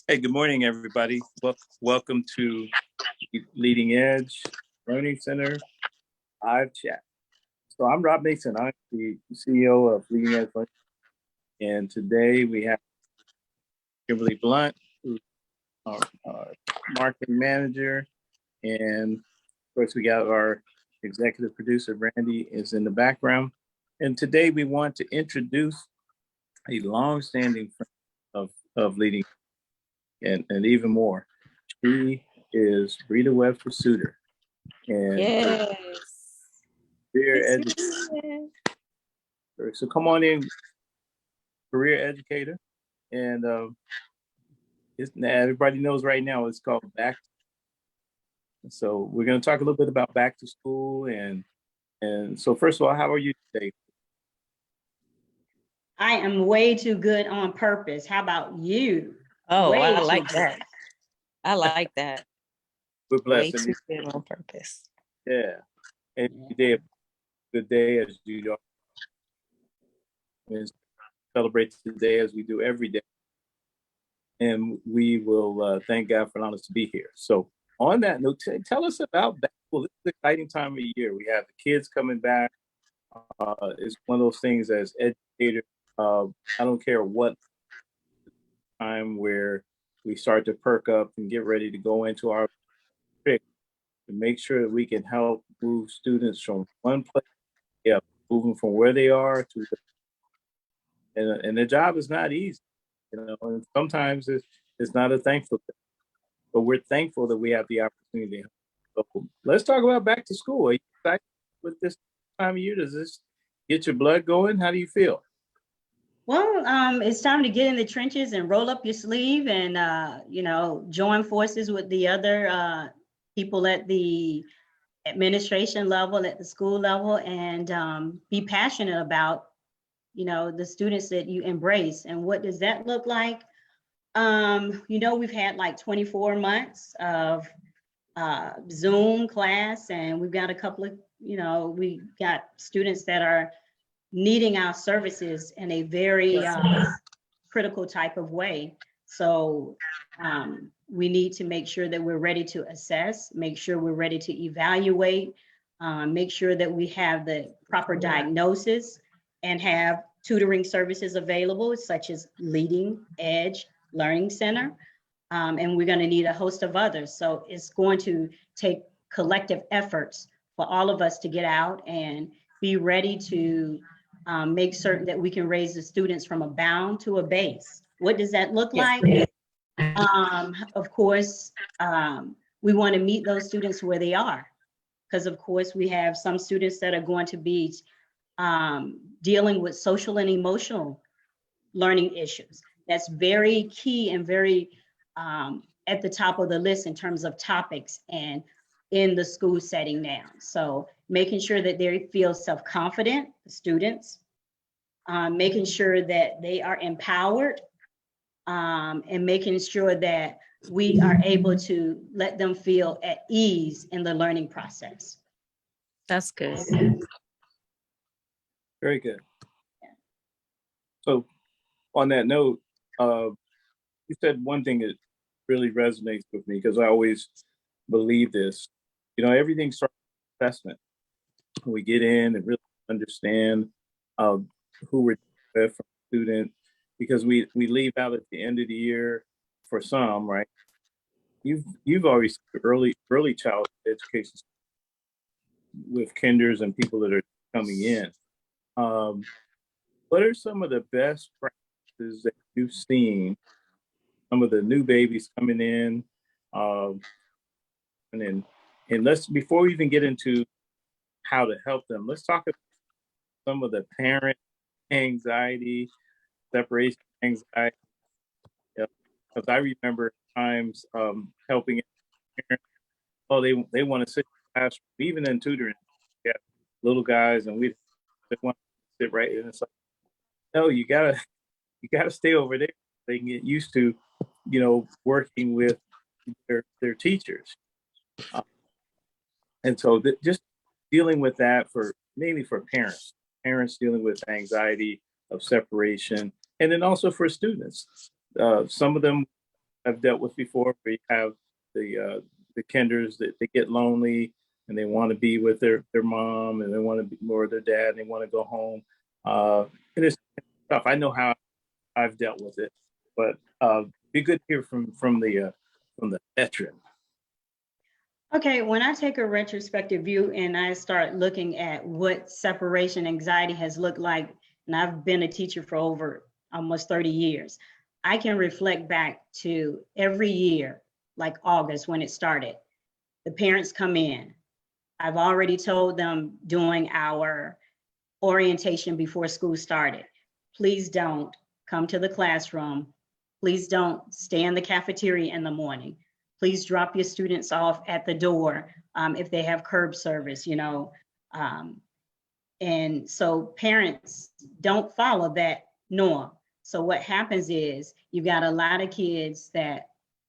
Hey, good morning, everybody. Welcome to Leading Edge Learning Center live chat. So I'm Rob Mason. I'm the CEO of Leading Edge Learning, and today we have Kimberly Blunt, who's our marketing manager, and of course we got our executive producer Brandy is in the background. And today we want to introduce a long-standing friend of Leading and even more. She is Breda Webster Suter, and Yes. career educator. So come on in, career educator, and everybody knows right now it's called back. So we're going to talk a little bit about back to school, and so first of all, how are you today? I am way too good on purpose. How about you? Oh, Way I too like good. that. I like that. We're Way blessed. too good on purpose. Yeah, every day a good day as you and celebrate today as we do every day, and we will thank God for allowing us to be here. So on that note, tell us about back school. This is an exciting time of year. We have the kids coming back. It's one of those things as educators. I don't care what time where we start to perk up and get ready to go into our pick to make sure that we can help move students from one place, moving from where they are to, and the job is not easy, and sometimes it's not a thankful thing, but we're thankful that we have the opportunity. So let's talk about back to school. Are you excited with this time of year? Does this get your blood going? How do you feel? Well, it's time to get in the trenches and roll up your sleeve and, join forces with the other people at the administration level, at the school level, and be passionate about, the students that you embrace. And what does that look like? We've had like 24 months of Zoom class, and we've got a couple of, we got students that are needing our services in a very critical type of way. So we need to make sure that we're ready to assess, make sure we're ready to evaluate, make sure that we have the proper diagnosis and have tutoring services available, such as Leading Edge Learning Center. And we're going to need a host of others. So it's going to take collective efforts for all of us to get out and be ready to make certain that we can raise the students from a bound to a base. What does that look like? Of course, we want to meet those students where they are, because of course we have some students that are going to be dealing with social and emotional learning issues. That's very key and very at the top of the list in terms of topics and in the school setting now. So making sure that they feel self-confident, the students, making sure that they are empowered, and making sure that we are able to let them feel at ease in the learning process. That's good. Very good. So on that note, you said one thing that really resonates with me, because I always believe this. Everything starts with assessment. We get in and really understand who we're with from student, because we leave out at the end of the year for some, right? You've always early childhood education with kinders and people that are coming in. What are some of the best practices that you've seen? Some of the new babies coming in, and let's, before we even get into how to help them, let's talk about some of the parent anxiety, separation anxiety. Because I remember times helping parents. Oh, they want to sit in the classroom, even in tutoring. Yeah, little guys, and they want to sit right in. It's like, no, you gotta stay over there. They can get used to, working with their teachers, and so just dealing with that mainly for parents dealing with anxiety of separation, and then also for students. Some of them I've dealt with before, where you have the kinders that they get lonely and they want to be with their mom and they want to be more with their dad and they want to go home. It is tough. I know how I've dealt with it, but be good to hear from the veteran. Okay, when I take a retrospective view and I start looking at what separation anxiety has looked like, and I've been a teacher for over almost 30 years, I can reflect back to every year, like August when it started. The parents come in. I've already told them during our orientation before school started, please don't come to the classroom. Please don't stay in the cafeteria in the morning. Please drop your students off at the door if they have curb service, you know. And so parents don't follow that norm. So what happens is you've got a lot of kids that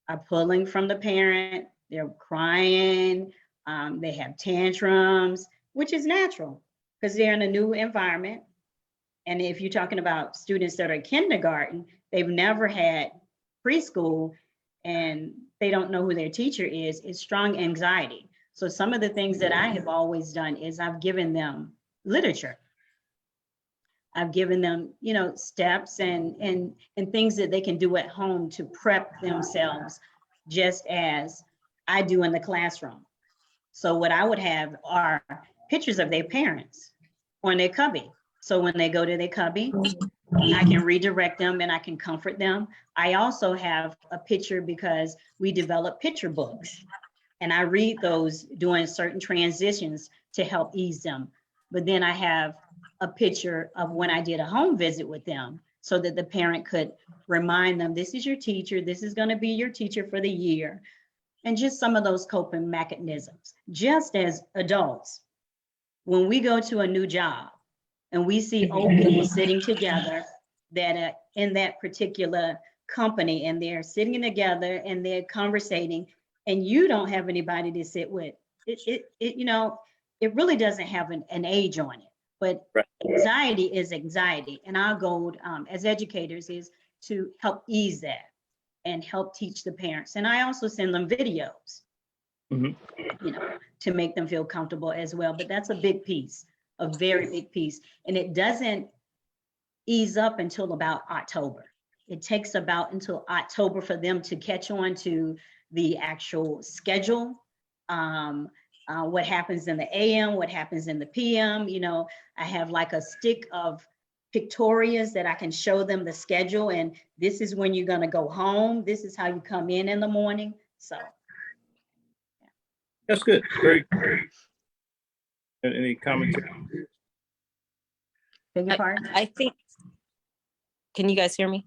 are pulling from the parent, they're crying, they have tantrums, which is natural because they're in a new environment. And if you're talking about students that are kindergarten, they've never had preschool and they don't know who their teacher is, it's strong anxiety. So some of the things that I have always done is I've given them literature. I've given them, you know, steps and things that they can do at home to prep themselves, just as I do in the classroom. So what I would have are pictures of their parents on their cubby. So when they go to their cubby, I can redirect them and I can comfort them. I also have a picture because we develop picture books and I read those during certain transitions to help ease them. But then I have a picture of when I did a home visit with them so that the parent could remind them, this is your teacher, this is going to be your teacher for the year. And just some of those coping mechanisms. Just as adults, when we go to a new job, and we see old people sitting together that are in that particular company and they're sitting together and they're conversating and you don't have anybody to sit with. You know, it really doesn't have an age on it, but anxiety is anxiety. And our goal as educators is to help ease that and help teach the parents. And I also send them videos, you know, to make them feel comfortable as well. But that's a big piece. A very big piece. And it doesn't ease up until about October. It takes about until October for them to catch on to the actual schedule, what happens in the AM, what happens in the PM. You know, I have like a stick of pictorias that I can show them the schedule and this is when you're going to go home. This is how you come in the morning. So. Yeah. That's good. Very good. Any commentary? Beg your pardon? I think, can you guys hear me?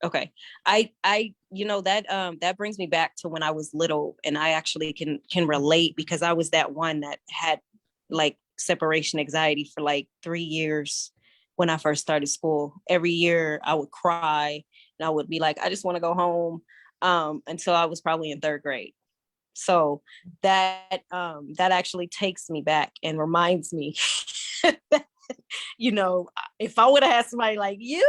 Okay. I you know, that brings me back to when I was little and I actually can relate because I was that one that had like separation anxiety for like 3 years when I first started school. Every year I would cry and I would be like, I just want to go home until I was probably in 3rd grade. So that actually takes me back and reminds me that, you know, if I would have had somebody like you,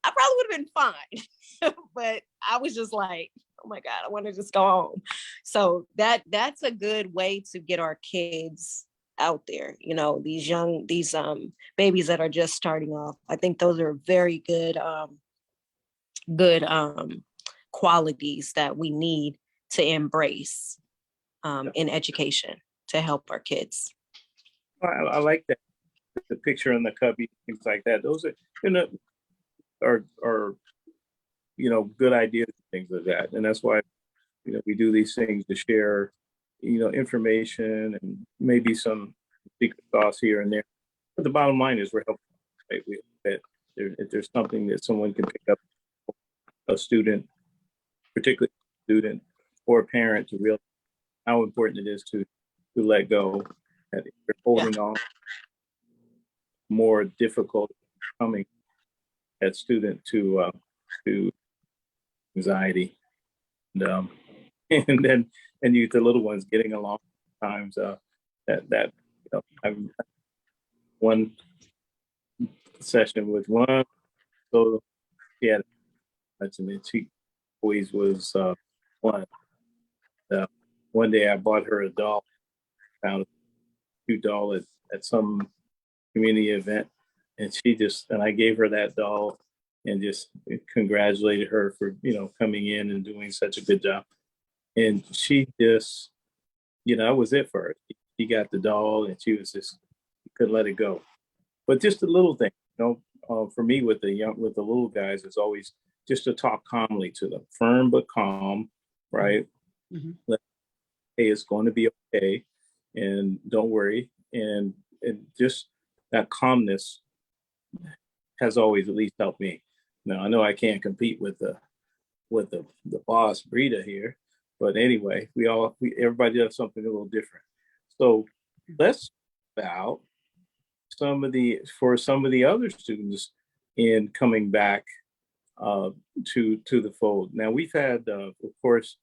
I probably would have been fine. But I was just like, oh my God, I want to just go home. So that's a good way to get our kids out there, you know, these babies that are just starting off. I think those are very good qualities that we need to embrace in education to help our kids. I like that, the picture in the cubby, things like that. Those are, you know, are you know, good ideas, things like that. And that's why, you know, we do these things to share, you know, information and maybe some secret sauce here and there. But the bottom line is we're helping, right? If there's something that someone can pick up, a student, particularly a student or a parent, to realize how important it is to let go, that if you're holding on, more difficult coming that student to anxiety, and and you, the little ones, getting along times that you know, I've one session with one, so yeah, that's an she always was one. Uh, One day I bought her a doll, found a cute doll at some community event, and I gave her that doll and just congratulated her for coming in and doing such a good job. And she just, that was it for her. She got the doll, and she was just couldn't let it go. But just a little thing, for me with the little guys is always just to talk calmly to them, firm but calm, right? Mm-hmm. Hey, it's going to be okay, and don't worry, and just that calmness has always at least helped me. Now I know I can't compete with the boss Breda here, but anyway, everybody does something a little different. So let's about some of the other students in coming back to the fold. Now we've had, of course,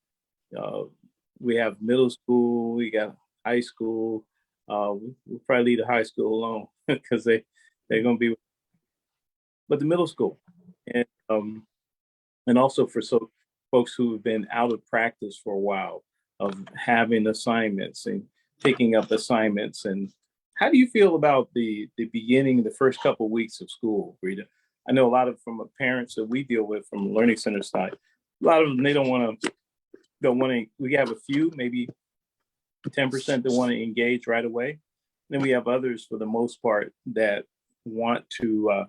we have middle school, we got high school. We'll probably leave the high school alone because they're going to be, but the middle school, and also for folks who have been out of practice for a while of having assignments and picking up assignments. And how do you feel about the beginning, the first couple of weeks of school, Rita? I know a lot of from parents that we deal with from the Learning Center side, a lot of them, they don't want to. We have a few, maybe 10% that want to engage right away. Then we have others, for the most part, that want to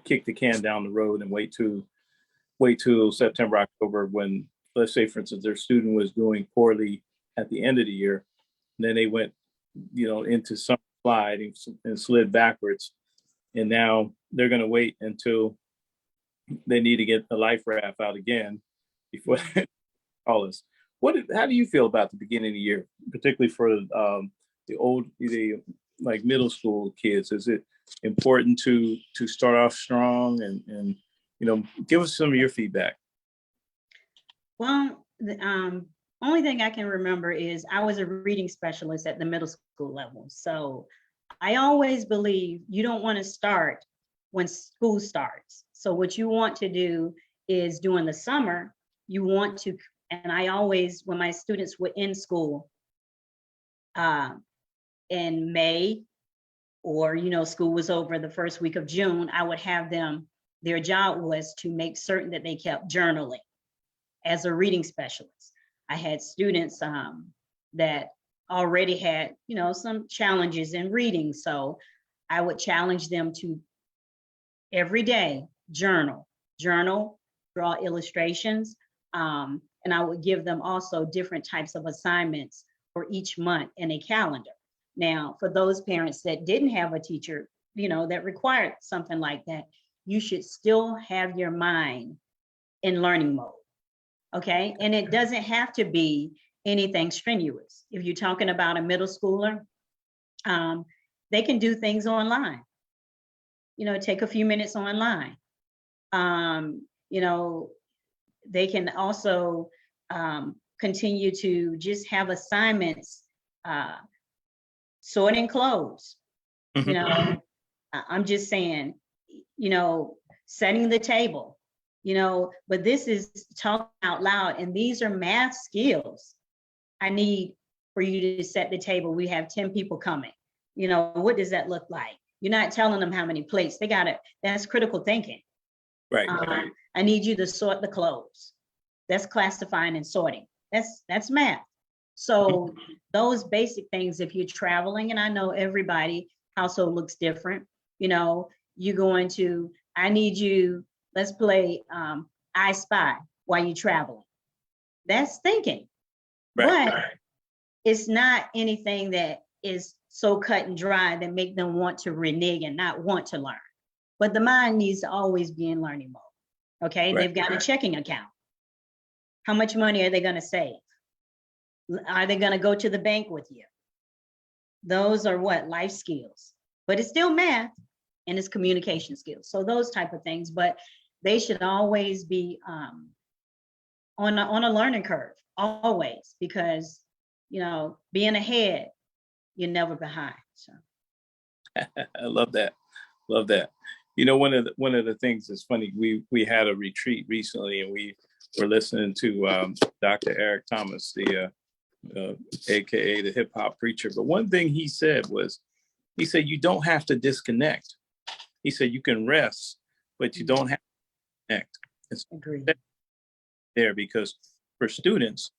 kick the can down the road and wait till September, October, when, let's say, for instance, their student was doing poorly at the end of the year. And then they went, into some slide and slid backwards. And now they're going to wait until they need to get the life raft out again before they call us. How do you feel about the beginning of the year, particularly for the like middle school kids? Is it important to start off strong and give us some of your feedback? Well, the only thing I can remember is I was a reading specialist at the middle school level. So I always believe you don't want to start when school starts. So what you want to do is during the summer, you want to, and I always, when my students were in school in May, or, school was over the first week of June, I would have them, their job was to make certain that they kept journaling. As a reading specialist, I had students that already had, some challenges in reading. So I would challenge them to every day journal, draw illustrations. And I would give them also different types of assignments for each month in a calendar. Now, for those parents that didn't have a teacher, that required something like that, you should still have your mind in learning mode. Okay. And it doesn't have to be anything strenuous. If you're talking about a middle schooler, they can do things online, take a few minutes online. They can also continue to just have assignments, sorting clothes. I'm just saying, setting the table. But this is talking out loud, and these are math skills. I need for you to set the table. We have 10 people coming. What does that look like? You're not telling them how many plates. That's critical thinking. Right. I need you to sort the clothes. That's classifying and sorting. That's math. So those basic things, if you're traveling, and I know everybody household looks different, you're going to, I need you, let's play I Spy while you're traveling. That's thinking. Right. But it's not anything that is so cut and dry that make them want to renege and not want to learn. But the mind needs to always be in learning mode. Okay. Right. They've got a checking account. How much money are they going to save? Are they going to go to the bank with you? Those are what? Life skills. But it's still math and it's communication skills. So those type of things. But they should always be on a learning curve, always, because being ahead, you're never behind. So I love that. One of the things that's funny, we had a retreat recently, and we were listening to Dr. Eric Thomas, the AKA the hip hop preacher. But one thing he said was, he said, you don't have to disconnect. He said, you can rest, but you don't have to connect. Agree. There, because for students,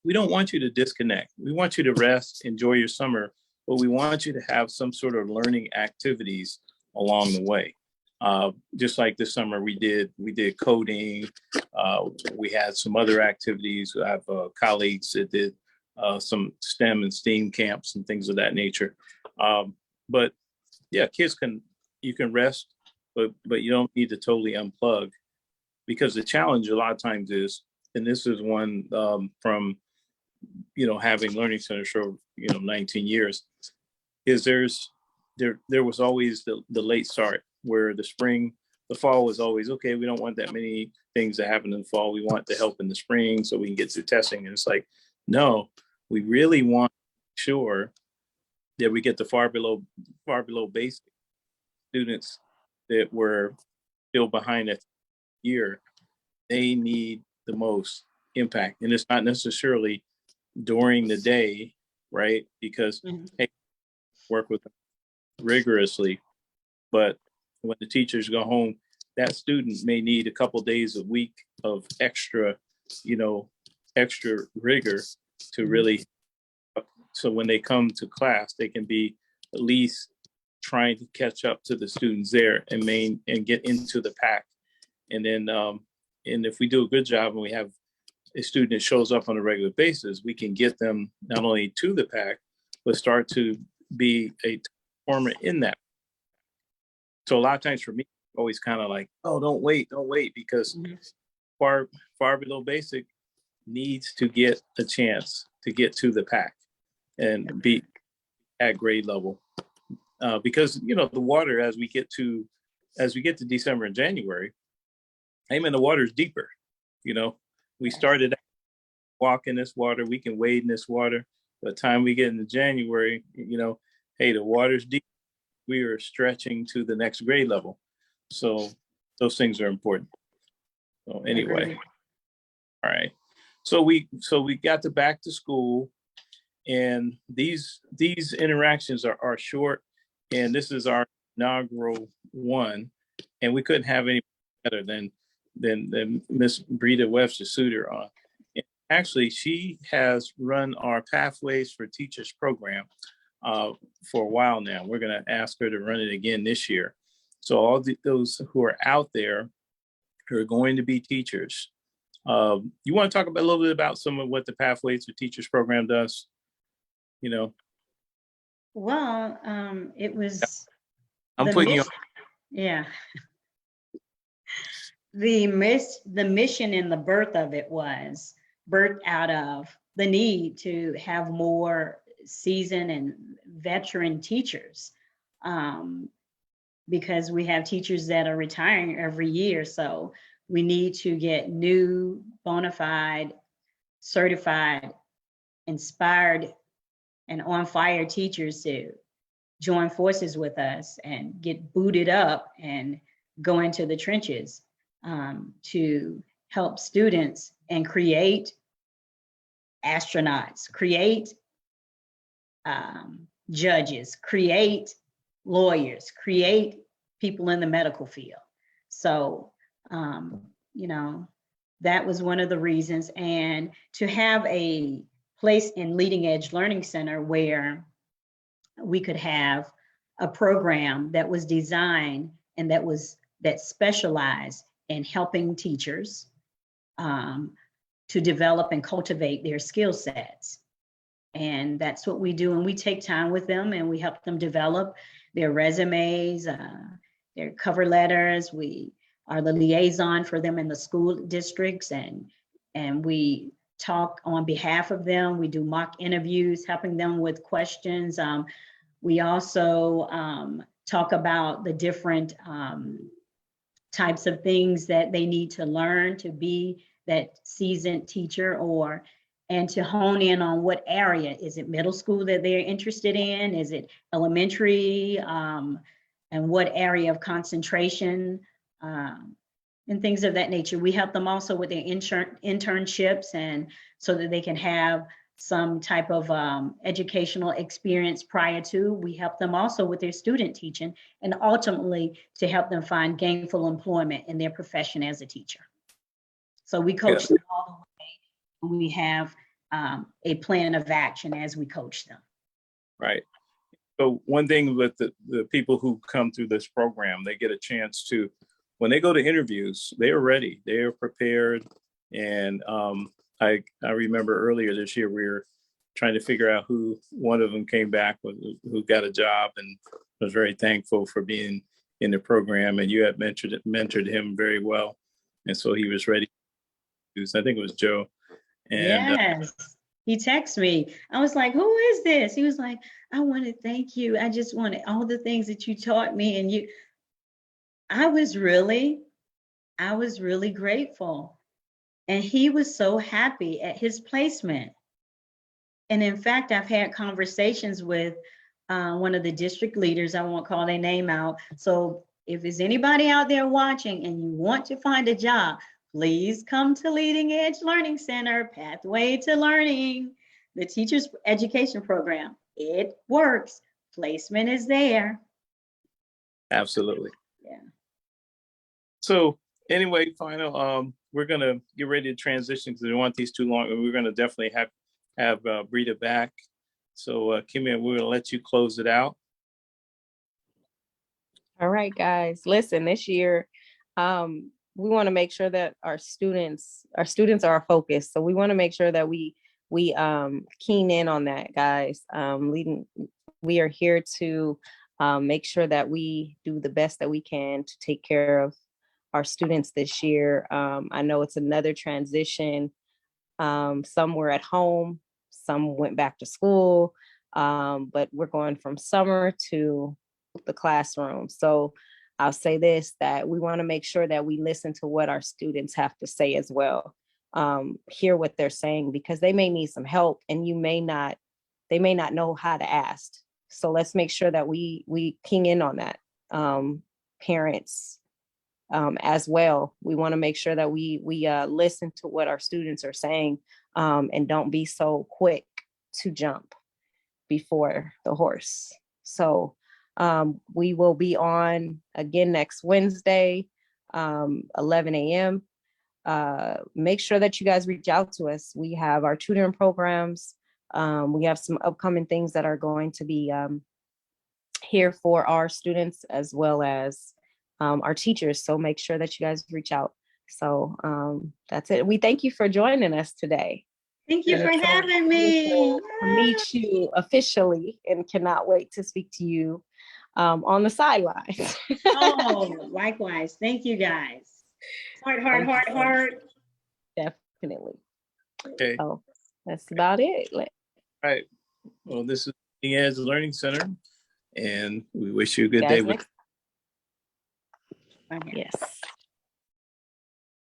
we don't want you to disconnect. We want you to rest, enjoy your summer, but we want you to have some sort of learning activities along the way. Just like this summer, we did coding. We had some other activities. I have colleagues that did some STEM and STEAM camps and things of that nature. But yeah, you can rest, but you don't need to totally unplug, because the challenge a lot of times is, and this is one from, having learning centers for, 19 years, is there was always the late start, where the fall was always, okay, we don't want that many things to happen in the fall. We want the help in the spring so we can get through testing. And it's like, no, we really want to make sure that we get the far below basic students that were still behind that year. They need the most impact. And it's not necessarily during the day, right? Because hey, work with them rigorously, but when the teachers go home, that student may need a couple days a week of extra rigor to really, so when they come to class, they can be at least trying to catch up to the students there and get into the pack. And then, and if we do a good job and we have a student that shows up on a regular basis, we can get them not only to the pack, but start to be a performer in that. So a lot of times for me, always kind of like, oh, don't wait, because far below basic needs to get a chance to get to the pack and be at grade level. Because the water, as we get to December and January, the water is deeper. We started walk in this water, we can wade in this water. By the time we get into January, hey, the water's deep. We are stretching to the next grade level. So those things are important. So anyway, all right. So we got to back to school, and these interactions are short, and this is our inaugural one, and we couldn't have any better than Miss Breda Webster Suter on. And actually, she has run our Pathways for Teachers program for a while now. We're going to ask her to run it again this year. So all those who are out there who are going to be teachers, you want to talk a little bit about some of what the Pathways for Teachers program does? Well, it was. I'm putting you on. Yeah. The mission and the birth of it was birthed out of the need to have more seasoned and veteran teachers, because we have teachers that are retiring every year. So we need to get new, bona fide, certified, inspired, and on fire teachers to join forces with us and get booted up and go into the trenches to help students and create astronauts, create judges, create lawyers, create people in the medical field. So, that was one of the reasons. And to have a place in Leading Edge Learning Center where we could have a program that was designed and that specialized in helping teachers to develop and cultivate their skill sets. And that's what we do. And we take time with them and we help them develop their resumes, their cover letters. We are the liaison for them in the school districts, and we talk on behalf of them. We do mock interviews, helping them with questions. We also talk about the different types of things that they need to learn to be that seasoned teacher, and to hone in on what area. Is it middle school that they're interested in? Is it elementary? And what area of concentration? and things of that nature. We help them also with their internships, and so that they can have some type of educational experience prior to. We help them also with their student teaching, and ultimately to help them find gainful employment in their profession as a teacher. So we coach them all the way. We have a plan of action as we coach them. Right. So one thing with the people who come through this program, they get a chance to, when they go to interviews, they are ready, they are prepared. And I remember earlier this year, we were trying to figure out who one of them came back with, who got a job, and was very thankful for being in the program. And you had mentored him very well. And so he was ready. I think it was Joe. And yes. He texted me. I was like, who is this? He was like, I want to thank you. I just wanted all the things that you taught me. And I was really grateful. And he was so happy at his placement. And in fact, I've had conversations with one of the district leaders. I won't call their name out. So if there's anybody out there watching and you want to find a job, please come to Leading Edge Learning Center, Pathway to Learning, the teacher's education program. It works. Placement is there. absolutely. Yeah. So anyway, final, we're gonna get ready to transition because we don't want these too long, and we're gonna definitely have Breda back. So Kimmy, we're gonna let you close it out. All right, guys. Listen, this year, we want to make sure that our students are our focus. So we want to make sure that we keen in on that, guys. We are here to make sure that we do the best that we can to take care of our students this year. I know it's another transition. Some were at home, some went back to school, but we're going from summer to the classroom. So I'll say this, that we want to make sure that we listen to what our students have to say as well. Hear what they're saying, because they may need some help and they may not know how to ask. So let's make sure that we key in on that. Parents as well. We want to make sure that we listen to what our students are saying, and don't be so quick to jump before the horse. So we will be on again next Wednesday, 11 a.m. Make sure that you guys reach out to us. We have our tutoring programs. We have some upcoming things that are going to be here for our students as well as our teachers. So make sure that you guys reach out. So that's it. We thank you for joining us today. Thank you for having me. To meet you officially, and cannot wait to speak to you on the sidelines. Oh, likewise. Thank you, guys. Heart. Definitely. Okay. So that's about it. All right. Well, this is the Edge Learning Center, and we wish you a good day. Yes.